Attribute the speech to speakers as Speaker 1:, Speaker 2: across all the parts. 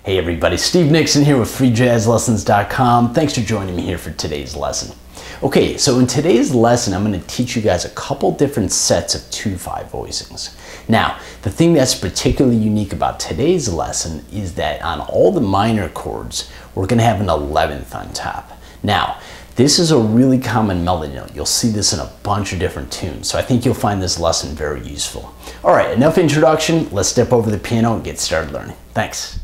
Speaker 1: Hey everybody, Steve Nixon here with Freejazzlessons.com. Thanks for joining me here for today's lesson. Okay, so in today's lesson, I'm going to teach you guys a couple different sets of 2/5 voicings. Now, the thing that's particularly unique about today's lesson is that on all the minor chords, we're going to have an 11th on top. Now, this is a really common melody note. You'll see this in a bunch of different tunes, so I think you'll find this lesson very useful. All right, enough introduction. Let's step over the piano and get started learning. Thanks.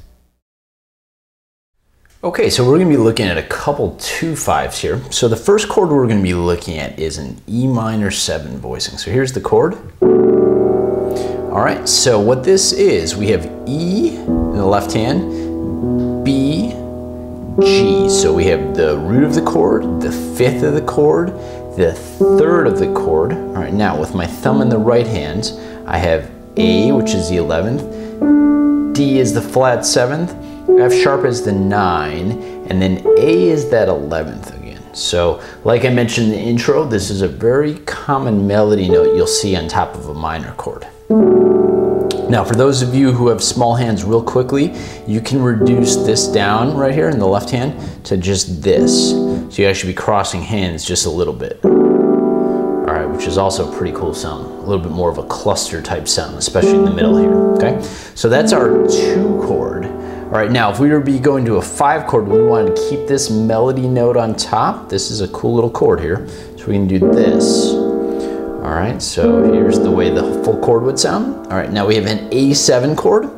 Speaker 1: Okay, so we're going to be looking at a couple 2/5s here. So the first chord we're going to be looking at is an E minor 7 voicing. So here's the chord. All right, so what this is, we have E in the left hand, B, G. So we have the root of the chord, the fifth of the chord, the third of the chord. All right, now with my thumb in the right hand, I have A, which is the 11th, D is the flat 7th, F sharp is the 9, and then A is that 11th again. So like I mentioned in the intro, this is a very common melody note you'll see on top of a minor chord. Now for those of you who have small hands, real quickly, you can reduce this down right here in the left hand to just this. So you actually be crossing hands just a little bit. All right, which is also a pretty cool sound. A little bit more of a cluster type sound, especially in the middle here, okay? So that's our 2 chord. All right, now if we were to be going to a 5 chord, we wanted to keep this melody note on top. This is a cool little chord here. So we can do this. All right, so here's the way the full chord would sound. All right, now we have an A7 chord.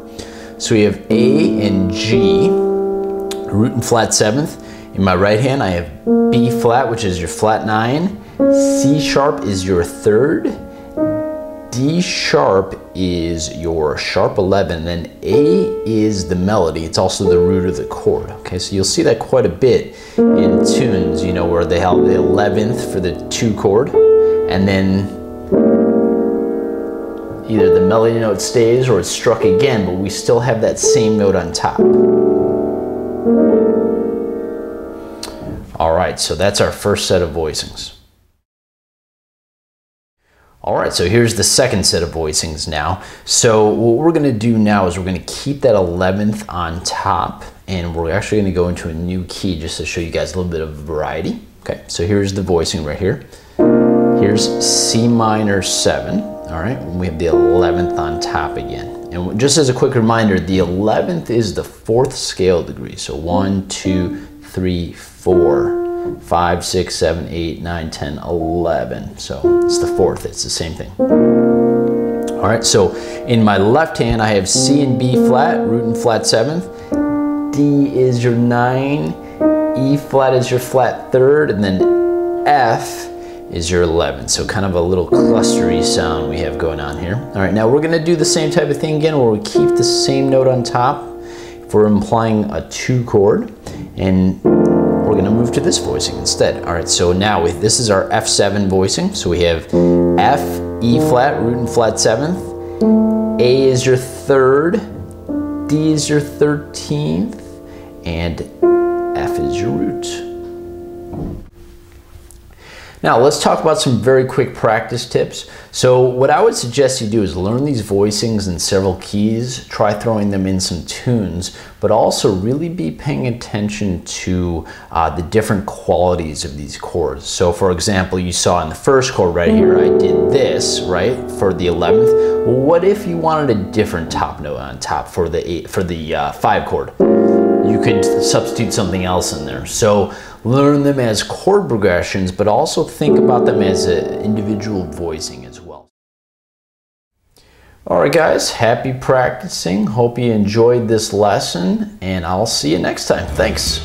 Speaker 1: So we have A and G, root and flat 7th. In my right hand, I have B flat, which is your flat 9. C sharp is your 3rd. D sharp is your sharp 11, then A is the melody. It's also the root of the chord. Okay, so you'll see that quite a bit in tunes, you know, where they have the 11th for the 2 chord, and then either the melody note stays or it's struck again, but we still have that same note on top. All right, so that's our first set of voicings. All right, so here's the second set of voicings now. So what we're gonna do now is we're gonna keep that 11th on top, and we're actually gonna go into a new key just to show you guys a little bit of variety. Okay, so here's the voicing right here. Here's C minor 7, all right? And we have the 11th on top again. And just as a quick reminder, the 11th is the 4th scale degree. So 1, 2, 3, 4. 5, 6, 7, 8, 9, 10, 11. So it's the 4th, it's the same thing. All right, so in my left hand, I have C and B flat, root and flat 7th. D is your 9, E flat is your flat 3rd, and then F is your 11. So kind of a little clustery sound we have going on here. All right, now we're gonna do the same type of thing again where we keep the same note on top if we're implying a 2 chord, and we're gonna move to this voicing instead. All right, so now this is our F7 voicing. So we have F, E flat, root and flat 7th. A is your 3rd, D is your 13th, and F is your root. Now let's talk about some very quick practice tips. So what I would suggest you do is learn these voicings in several keys, try throwing them in some tunes, but also really be paying attention to the different qualities of these chords. So for example, you saw in the first chord right here, I did this, right, for the 11th. Well, what if you wanted a different top note on top for the 5 chord? You could substitute something else in there. So learn them as chord progressions, but also think about them as an individual voicing as well. All right, guys, happy practicing. Hope you enjoyed this lesson, and I'll see you next time. Thanks.